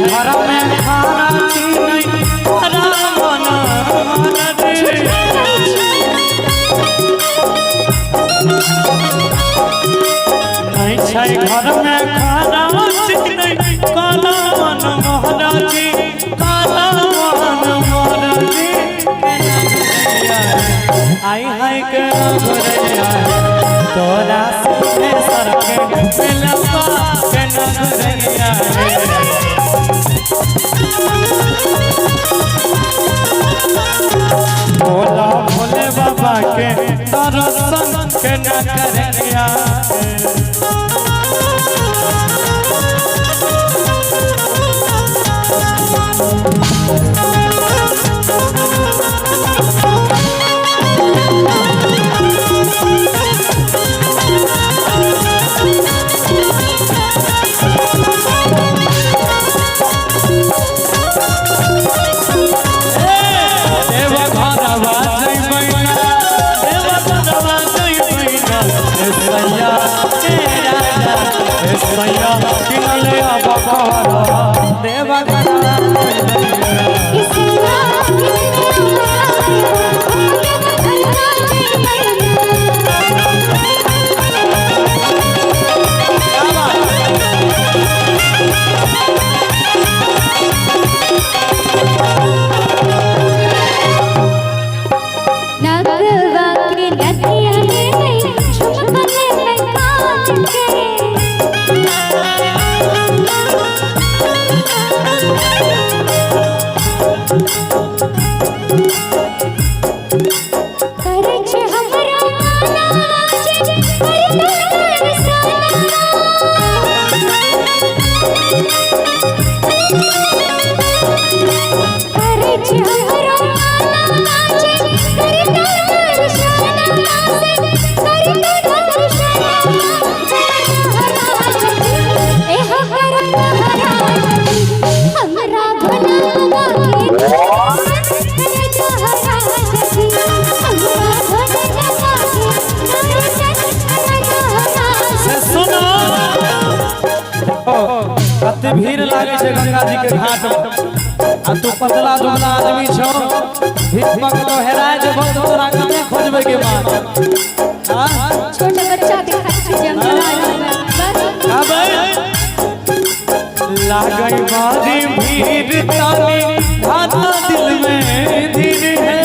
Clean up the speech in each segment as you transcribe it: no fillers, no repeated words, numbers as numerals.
घर में खाना नहीं रामन नहीं छै घर में खाना नहीं काला मन महाराजी काला मन महाराजी आई हाय के नगरैया तोरा से सर के मिलवा के नगरैया भोला भोले बाबा के दर्शन के नगरैया भीड़ लागे छे गंगा जी के घाट आ तू पतला दुबला आदमी छो भीड़ पकड़ो हेराय जे बहुत तोरा कने खोजबे के बाद हां छोटा बच्चा दिखा छे जमला अबे लागई बारी भीड़ तानी धाता दिल में धीर है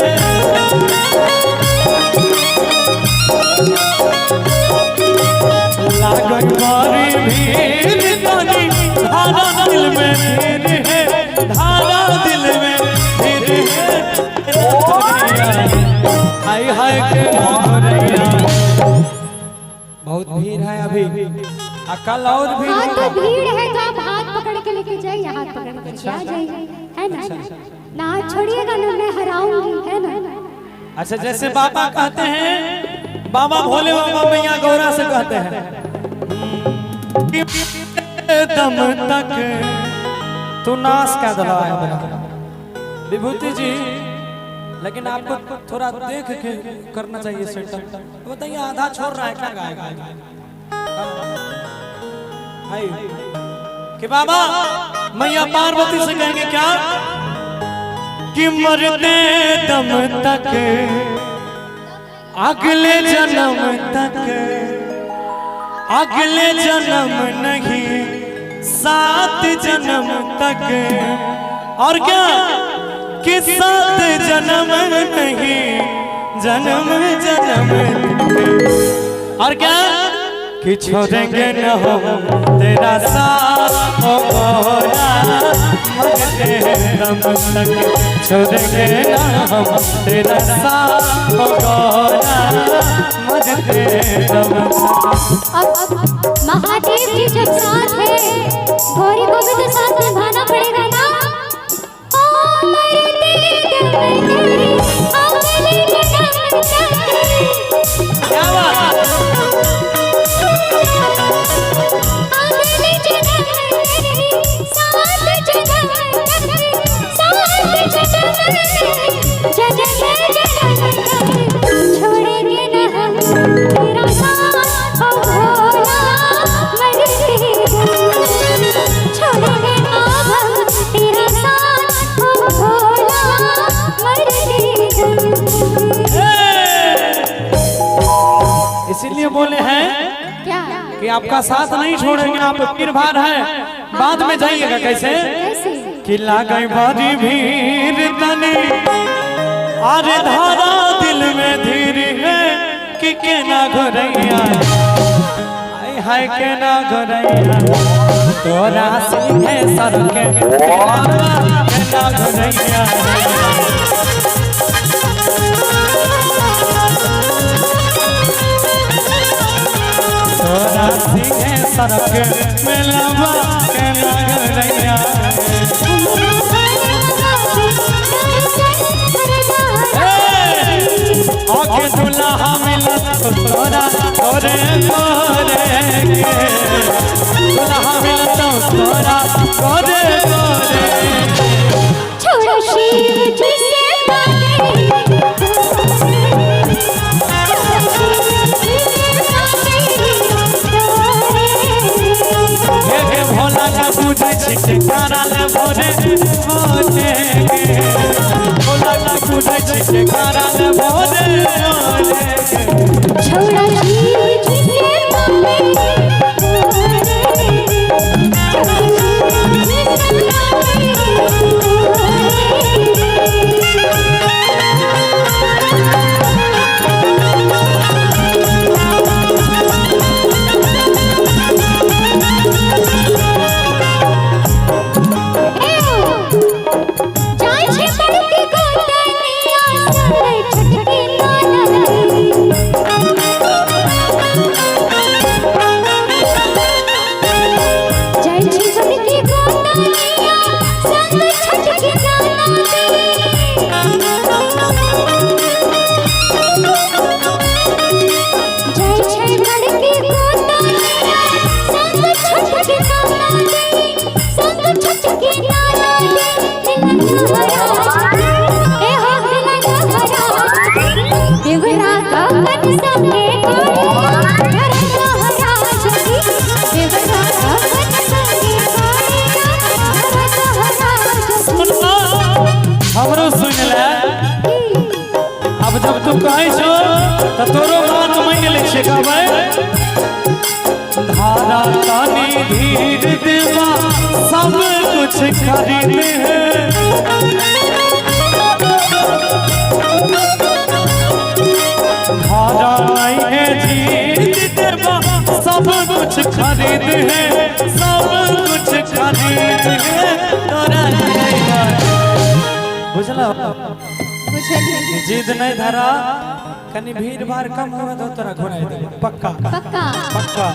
लागई बारी भीड़ तानी धारा दिल में धीर है धारा दिल में धीर है हाय हाय के नगरैया बहुत भीड़ है अभी कल और भीड़ हाँ तो भीड़ है तो आप हाथ पकड़ के लेके जाइए हाथ पकड़ के आ जाइए है ना छोड़िएगा ना मैं हराऊंगी है ना। अच्छा जैसे बाबा कहते हैं बाबा भोले बाबा मैया गौरा से कहते हैं दम तक तू नाश कर दला विभूति जी लेकिन आपको थोड़ा देख के करना चाहिए सेटअप बताइए आधा छोड़ रहा है क्या गाएगा कि बाबा मैया पार्वती से कहेंगे क्या कि मरते दम तक अगले जन्म तक अगले जन्म नहीं 7 जन्म तक और क्या कि 7 जन्म नहीं जन्म जन्म और क्या कि छोड़ेंगे न हो तेरा साथ ओ गौरा मरते दम तक छोड़ेंगे न हम तेरा साथ ओ गौरा मरते दम तक। अब महादेव जी जब साथ है गौरी को भी तो साथ निभाना पड़ेगा ना। ओ मरते दम तक अगले जन्म तक क्या बात छोड़ेंगे न हम तेरा साथ ओ भोला मरते छोड़ेंगे न हम आपका साथ नहीं छोड़ेंगे, आप फिर बार है बाद में जाइएगा। कैसे कि लागई बारी भीड़ तनी अरे धारा दिल में धीर है कि केना घरैया हाय केना घरैया तोरा सीधे सर के केना घरैया तोरा सीधे सर के मिलवा केना घरैया आके दुल्हा मिलत तोरा तोरे तोरे के दुल्हा मिलत तोरा तोरे तोरे छोड़ो शिव जी से के भोला का पूजे छिटे कारा ले भोरे भोरे भोला का पूजे छिटे कारा ले भोरे भोरे छोड़ो शिव जी से हमरो सुन ले अब जब तू कहै छो त तोरो बात मान ले छे गाबै धारा तानी धीर देवा सब कुछ खरीद है धारा नहीं है धीर देवा सब कुछ खरीद है सब कुछ खरीद है तोरा बुझला जिद नहीं धरा कनी भीड़ भाड़ कम होगा तो तोरा घुराई दे पक्का पक्का पक्का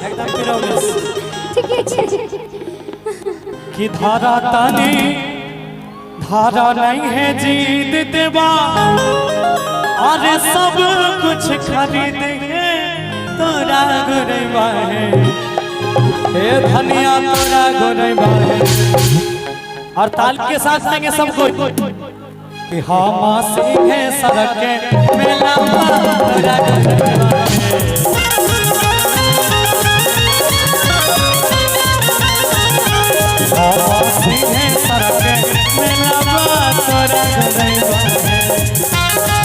एकदम पिरोमिस ठीक है कि धारा तानी धारा नहीं है जीत देवा अरे सब कुछ खरीद है तोरा घुरैबा है हे धनिया तोरा घुरैबा है और ताल के साथ संगे सब कोई कि हम सीधे सड़क के मेला तोरा घुरैबा है सीधे सड़क के मेला तोरा घुरैबा है